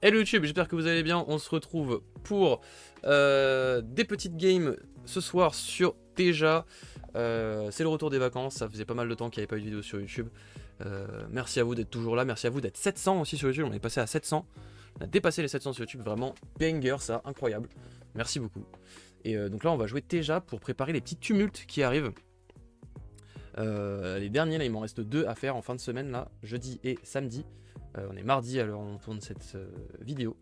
Hello YouTube, j'espère que vous allez bien. On se retrouve pour des petites games ce soir sur Teja. C'est le retour des vacances, ça faisait pas mal de temps qu'il n'y avait pas eu de vidéo sur YouTube. Merci à vous d'être toujours là, merci à vous d'être 700 aussi sur YouTube, on est passé à 700. On a dépassé les 700 sur YouTube, vraiment banger ça, incroyable. Merci beaucoup. Et donc là on va jouer Teja pour préparer les petits tumultes qui arrivent. Les derniers là, il m'en reste 2 à faire en fin de semaine là, jeudi et samedi. On est mardi alors on tourne cette vidéo,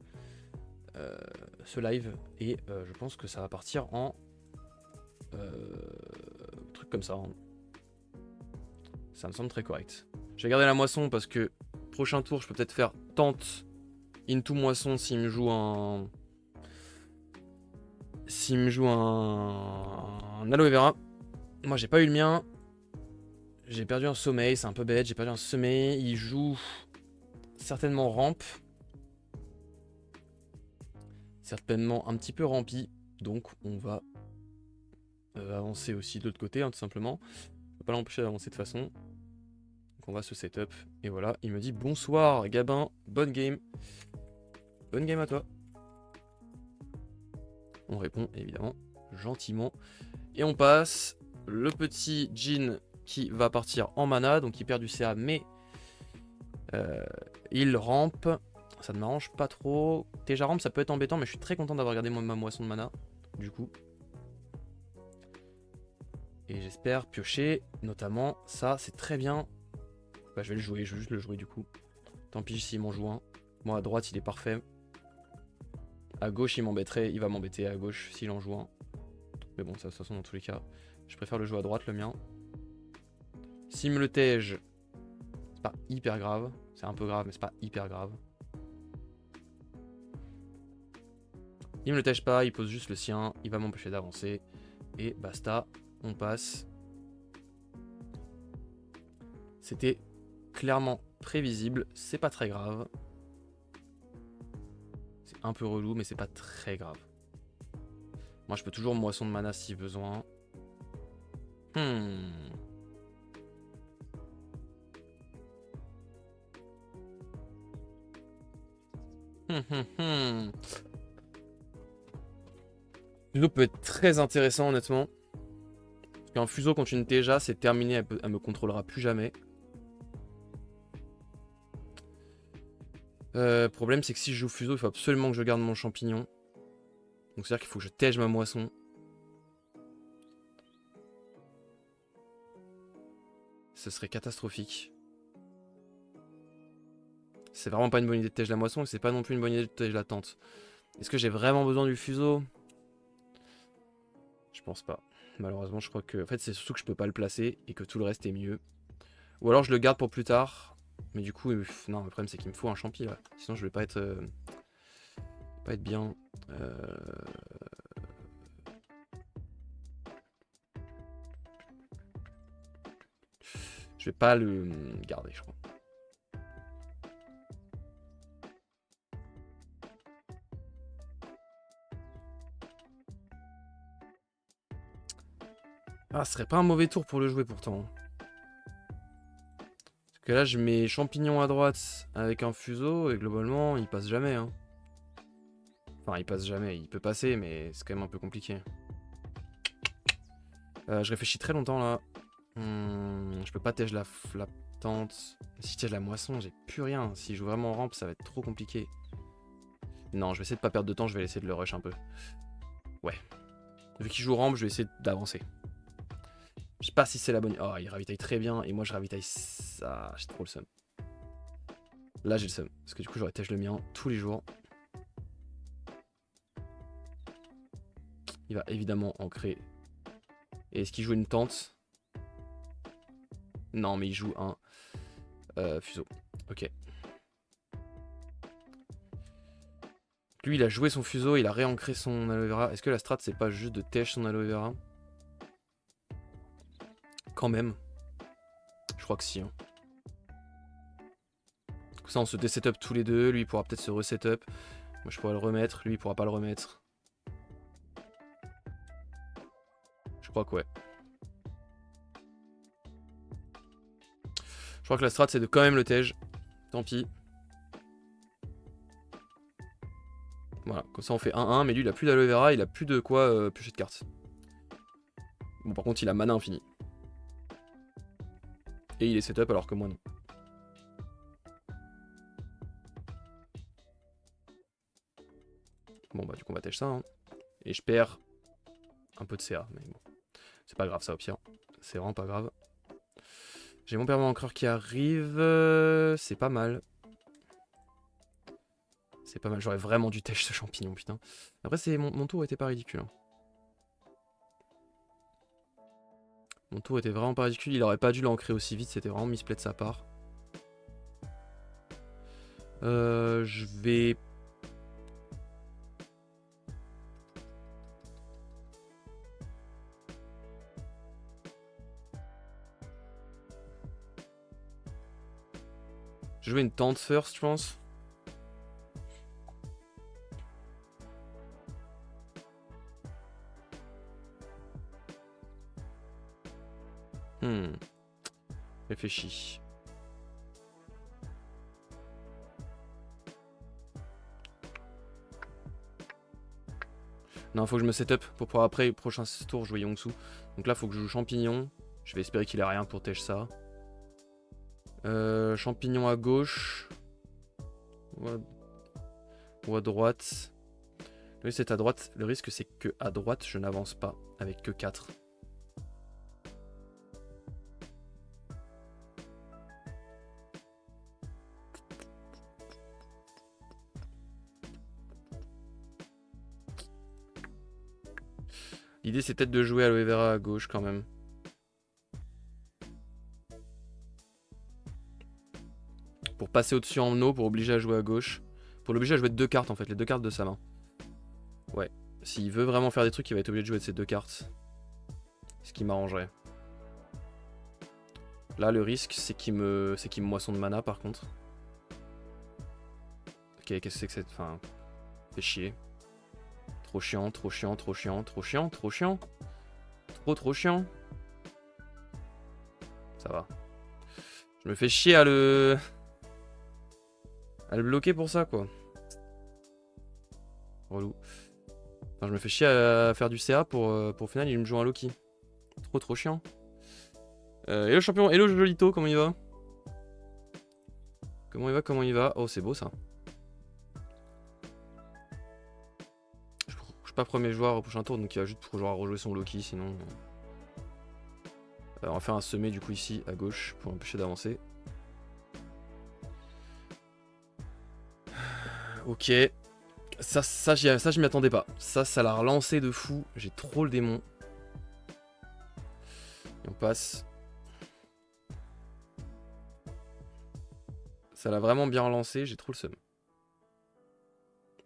ce live, et je pense que ça va partir en truc comme ça. Hein. Ça me semble très correct. Je vais garder la moisson parce que prochain tour je peux peut-être faire tente into moisson s'il me joue un... S'il me joue un aloe vera. Moi j'ai pas eu le mien. J'ai perdu un sommeil, c'est un peu bête, j'ai perdu un sommeil. Il joue certainement rampe. Certainement un petit peu rampi. Donc on va avancer aussi de l'autre côté, hein, tout simplement. On peut pas l'empêcher d'avancer de toute façon. Donc on va se setup. Et voilà, il me dit bonsoir Gabin, bonne game. Bonne game à toi. On répond évidemment gentiment. Et on passe le petit Jin qui va partir en mana. Donc il perd du CA mais il rampe. Ça ne m'arrange pas trop. Teja rampe ça peut être embêtant mais je suis très content d'avoir gardé ma moisson de mana. Du coup. Et j'espère piocher notamment ça, c'est très bien. Bah je vais le jouer, je vais juste le jouer du coup. Tant pis s'il m'en joue un. Moi à droite il est parfait. À gauche il m'embêterait, il va m'embêter à gauche s'il en joue un. Mais bon ça de toute façon dans tous les cas, je préfère le jouer à droite le mien. S'il me le tège, c'est pas hyper grave. C'est un peu grave mais c'est pas hyper grave. Il me le tège pas, il pose juste le sien, il va m'empêcher d'avancer. Et basta, on passe. C'était clairement prévisible, c'est pas très grave. C'est un peu relou, mais c'est pas très grave. Moi, je peux toujours moisson de mana si besoin. Fuseau peut être très intéressant, honnêtement. Parce qu'un fuseau contre une Teja, c'est terminé, elle me contrôlera plus jamais. Problème, c'est que si je joue fuseau, il faut absolument que je garde mon champignon. Donc c'est-à-dire qu'il faut que je tège ma moisson. Ce serait catastrophique. C'est vraiment pas une bonne idée de tège la moisson, et c'est pas non plus une bonne idée de tège la tente. Est-ce que j'ai vraiment besoin du fuseau? Je pense pas. Malheureusement, je crois que... En fait, c'est surtout que je peux pas le placer, et que tout le reste est mieux. Ou alors je le garde pour plus tard. Mais du coup, non, le problème c'est qu'il me faut un champi là. Sinon je vais pas être bien. Je vais pas le garder, je crois. Ah, ce serait pas un mauvais tour pour le jouer pourtant. Parce que là, je mets champignon à droite avec un fuseau et globalement, il passe jamais. Hein. Enfin, il passe jamais. Il peut passer, mais c'est quand même un peu compliqué. Je réfléchis très longtemps là. Je peux pas tège la tente. Si je tège la moisson, j'ai plus rien. Si je joue vraiment en rampe, ça va être trop compliqué. Non, je vais essayer de pas perdre de temps, je vais essayer de le rush un peu. Ouais. Vu qu'il joue rampe, je vais essayer d'avancer. Je sais pas si c'est la bonne... Oh, il ravitaille très bien, et moi je ravitaille ça. J'ai trop le seum. Là j'ai le seum, parce que du coup j'aurais tèche le mien tous les jours. Il va évidemment ancrer. Et est-ce qu'il joue une tente? Non, mais il joue un fuseau. Ok. Lui, il a joué son fuseau, il a réancré son aloe vera. Est-ce que la strat, c'est pas juste de tèche son aloe vera? Quand même. Je crois que si. Hein. Comme ça, on se désetup tous les deux. Lui, il pourra peut-être se resetup. Moi, je pourrais le remettre. Lui, il pourra pas le remettre. Je crois que ouais. Je crois que la strat, c'est de quand même le tège. Tant pis. Voilà, comme ça on fait 1-1, mais lui il a plus d'aloe vera, il a plus de quoi piocher de cartes. Bon par contre il a mana infini. Et il est setup alors que moi non. Bon bah du coup on va têche ça. Hein. Et je perds un peu de CA, mais bon. C'est pas grave ça au pire. C'est vraiment pas grave. J'ai mon permanent encreur qui arrive. C'est pas mal. C'est pas mal. J'aurais vraiment dû têche ce champignon, putain. Après, mon tour était pas ridicule. Hein. Mon tour était vraiment pas ridicule. Il aurait pas dû l'ancrer aussi vite. C'était vraiment misplay de sa part. Je vais... Je vais jouer une tente first, je pense. Réfléchis. Non, faut que je me setup pour pouvoir après, prochain tour, jouer Yongsu. Donc là, faut que je joue champignon. Je vais espérer qu'il ait rien pour tèche ça. Champignon à gauche. Ou à droite. Le risque c'est à droite. Le risque c'est que à droite, je n'avance pas avec que 4. L'idée c'est peut-être de jouer aloe vera à gauche quand même. Pour passer au-dessus en eau, pour obliger à jouer à gauche. Pour l'obliger à jouer 2 cartes en fait, les 2 cartes de sa main. Ouais. S'il veut vraiment faire des trucs, il va être obligé de jouer de ces 2 cartes. Ce qui m'arrangerait. Là le risque c'est qu'il me moissonne mana par contre. Ok, qu'est-ce que c'est que cette... Enfin... Fait chier. Trop chiant, trop chiant, trop chiant, trop chiant, trop chiant. Trop chiant. Ça va. Je me fais chier à le bloquer pour ça quoi. Relou. Enfin, je me fais chier à faire du CA pour au final il me joue un Loki. Trop chiant. Hello champion, hello Jolito, comment il va? Comment il va? Oh c'est beau ça. Je suis pas premier joueur au prochain tour donc il va juste pouvoir rejouer son Loki sinon. On va faire un semé du coup ici à gauche pour empêcher d'avancer. Ok. Ça je m'y attendais pas. Ça l'a relancé de fou. J'ai trop le démon. Et on passe. Ça l'a vraiment bien relancé, j'ai trop le seum.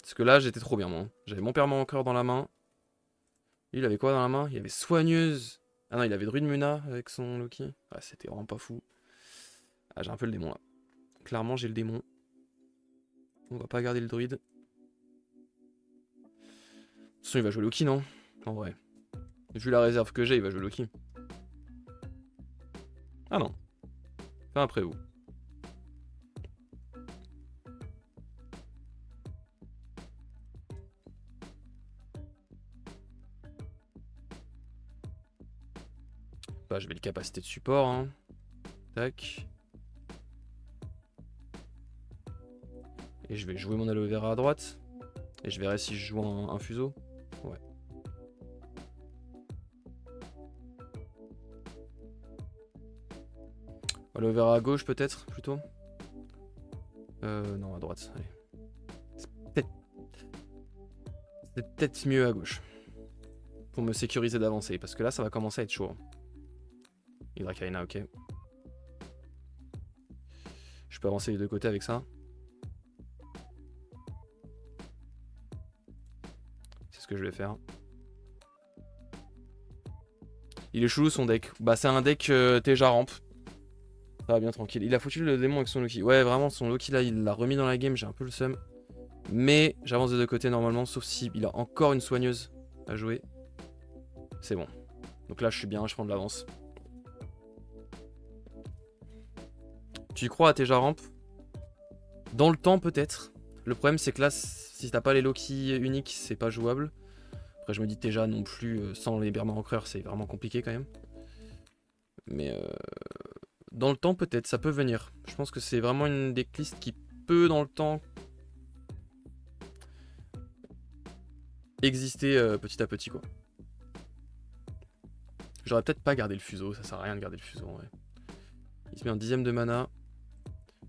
Parce que là j'étais trop bien moi. J'avais mon permanent encore dans la main. Lui, il avait quoi dans la main? Il avait soigneuse. Ah non, il avait Druide Muna avec son Loki. Ah, c'était vraiment pas fou. Ah, j'ai un peu le démon là. Clairement, j'ai le démon. On va pas garder le druide. De toute façon, il va jouer Loki, non? En vrai. Vu la réserve que j'ai, il va jouer Loki. Ah non. Pas après vous. Bah, je vais le capacité de support. Hein. Tac. Et je vais jouer mon aloe vera à droite. Et je verrai si je joue un fuseau. Ouais. Aloe vera à gauche peut-être plutôt. Non à droite. Allez. C'est peut-être mieux à gauche. Pour me sécuriser d'avancer. Parce que là ça va commencer à être chaud. Hydracarina, ok. Je peux avancer des deux côtés avec ça. C'est ce que je vais faire. Il est chelou son deck. Bah c'est un deck Teja ramp. Ça va bien tranquille. Il a foutu le démon avec son Loki. Ouais vraiment son Loki là il l'a remis dans la game. J'ai un peu le seum. Mais j'avance des deux côtés normalement. Sauf si il a encore une soigneuse à jouer. C'est bon. Donc là je suis bien. Je prends de l'avance. Tu y crois à Teja ramp? Dans le temps peut-être. Le problème c'est que là Si t'as pas les Loki uniques, c'est pas jouable. Après, je me dis déjà non plus, sans les Berma Encreurs, c'est vraiment compliqué quand même. Mais dans le temps, peut-être, ça peut venir. Je pense que c'est vraiment une decklist qui peut, dans le temps, exister petit à petit, quoi. J'aurais peut-être pas gardé le fuseau, ça sert à rien de garder le fuseau en vrai. Il se met en 10ème de mana.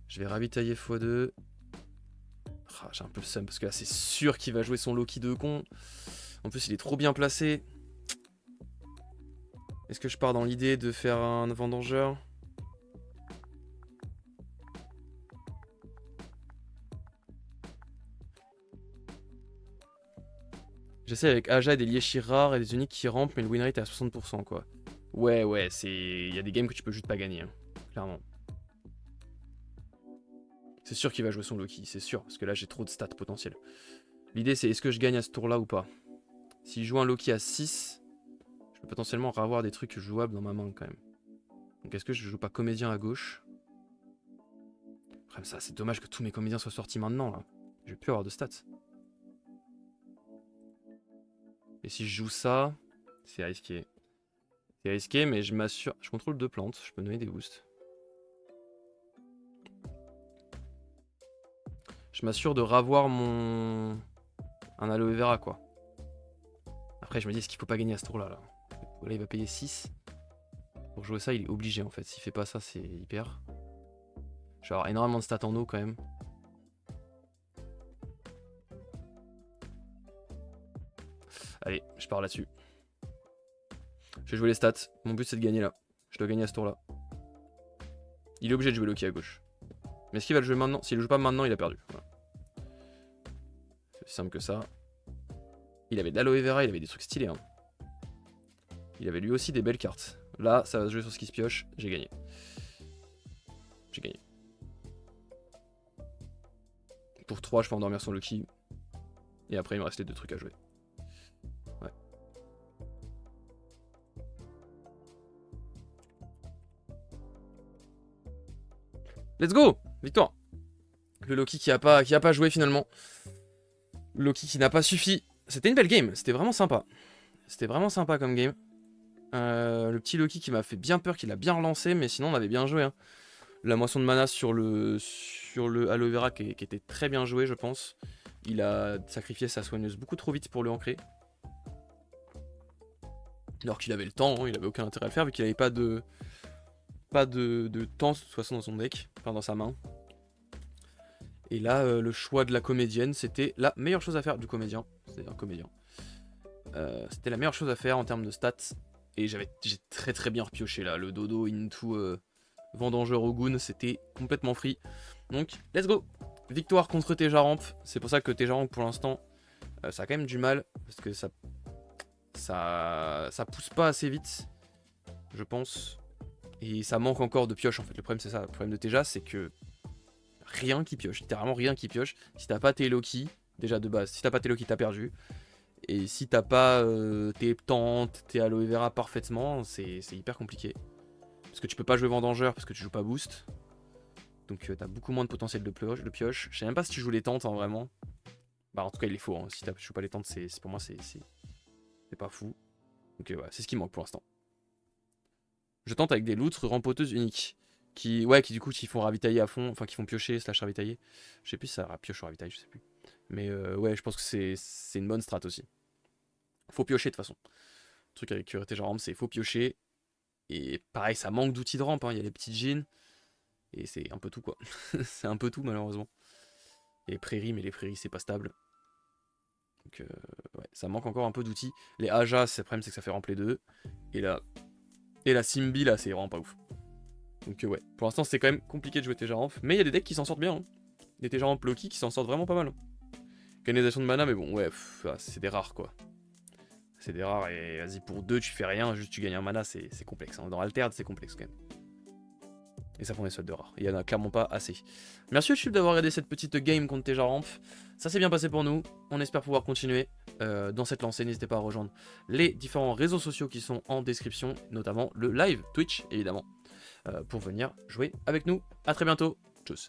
Je vais ravitailler x2. Ah, j'ai un peu le seum parce que là c'est sûr qu'il va jouer son Loki de con. En plus il est trop bien placé. Est-ce que je pars dans l'idée de faire un vendangeur? J'essaie avec Aja et des Lieshir rares et des uniques qui rampent, mais le win rate est à 60% quoi. Ouais, c'est. Il y a des games que tu peux juste pas gagner, hein, clairement. C'est sûr qu'il va jouer son Loki, c'est sûr, parce que là j'ai trop de stats potentiels. L'idée c'est est-ce que je gagne à ce tour là ou pas. S'il joue un Loki à 6, je peux potentiellement avoir des trucs jouables dans ma main quand même. Donc est-ce que je joue pas comédien à gauche? Après ça c'est dommage que tous mes comédiens soient sortis maintenant là. Je vais plus avoir de stats. Et si je joue ça, c'est risqué. C'est risqué mais je m'assure. Je contrôle 2 plantes, je peux donner des boosts. Je m'assure de ravoir un aloe vera quoi. Après je me dis est-ce qu'il faut pas gagner à ce tour là. Là il va payer 6. Pour jouer ça il est obligé en fait. S'il fait pas ça c'est hyper. Je vais avoir énormément de stats en eau quand même. Allez, je pars là-dessus. Je vais jouer les stats. Mon but c'est de gagner là. Je dois gagner à ce tour là. Il est obligé de jouer Loki à gauche. Mais est-ce qu'il va le jouer maintenant? S'il le joue pas maintenant il a perdu. Voilà. C'est aussi simple que ça. Il avait de l'aloe vera, il avait des trucs stylés. Hein. Il avait lui aussi des belles cartes. Là, ça va se jouer sur ce qui se pioche. J'ai gagné. J'ai gagné. Pour 3, je peux endormir son Loki. Et après, il me reste les 2 trucs à jouer. Ouais. Let's go! Victoire! Le Loki qui a pas joué finalement. Le Loki qui n'a pas suffi. C'était une belle game. C'était vraiment sympa. C'était vraiment sympa comme game. Le petit Loki qui m'a fait bien peur, qui l'a bien relancé, mais sinon on avait bien joué. Hein. La moisson de mana sur le aloe vera qui était très bien joué, je pense. Il a sacrifié sa soigneuse beaucoup trop vite pour le ancrer. Alors qu'il avait le temps, hein, il avait aucun intérêt à le faire vu qu'il n'avait pas de temps de toute façon dans son deck, enfin dans sa main. Et là, le choix de la comédienne, c'était la meilleure chose à faire du comédien. C'est un comédien. C'était la meilleure chose à faire en termes de stats. Et j'ai très bien repioché là. Le dodo into vendangeur au goon, c'était complètement free. Donc, let's go! Victoire contre Tejaramp. C'est pour ça que Tejaramp, pour l'instant, ça a quand même du mal. Parce que ça pousse pas assez vite, je pense. Et ça manque encore de pioche en fait. Le problème, c'est ça. Le problème de Teja, c'est que rien qui pioche. Littéralement rien qui pioche. Si t'as pas tes Loki, déjà de base, si t'as pas tes Loki, t'as perdu. Et si t'as pas tes plantes, tes aloe vera parfaitement, c'est hyper compliqué. Parce que tu peux pas jouer vendangeur parce que tu joues pas boost. Donc t'as beaucoup moins de potentiel de pioche. Je sais même pas si tu joues les tentes hein, vraiment. Bah en tout cas il est faux. Hein. Si tu joues pas les tentes, pour moi c'est pas fou. Donc ouais, c'est ce qui manque pour l'instant. Je tente avec des loutres rempoteuses uniques. Qui du coup qui font ravitailler à fond. Enfin qui font piocher / ravitailler. Je sais plus si ça pioche ou ravitaille, je sais plus. Mais ouais, je pense que c'est une bonne strat aussi. Faut piocher de toute façon. Le truc avec Tejaramp, c'est faut piocher. Et pareil, ça manque d'outils de rampe. Hein. Il y a les petites jeans. Et c'est un peu tout quoi. C'est un peu tout malheureusement. Et les prairies, mais les prairies c'est pas stable. Donc ouais, ça manque encore un peu d'outils. Les Aja, le problème c'est que ça fait remplir 2. Et la Simbi là, c'est vraiment pas ouf. Donc ouais, pour l'instant c'est quand même compliqué de jouer Tejaramp. Mais il y a des decks qui s'en sortent bien. Hein. Des Tejaramp Loki qui s'en sortent vraiment pas mal. Hein. Canalisation de mana, mais bon, ouais, c'est des rares quoi. C'est des rares et vas-y, pour 2, tu fais rien, juste tu gagnes un mana, c'est complexe. Hein. Dans Altered, c'est complexe quand même. Et ça prend des slots de rares. Il y en a clairement pas assez. Merci YouTube d'avoir regardé cette petite game contre Tejaramp. Ça s'est bien passé pour nous. On espère pouvoir continuer dans cette lancée. N'hésitez pas à rejoindre les différents réseaux sociaux qui sont en description, notamment le live Twitch, évidemment, pour venir jouer avec nous. A très bientôt. Tchuss.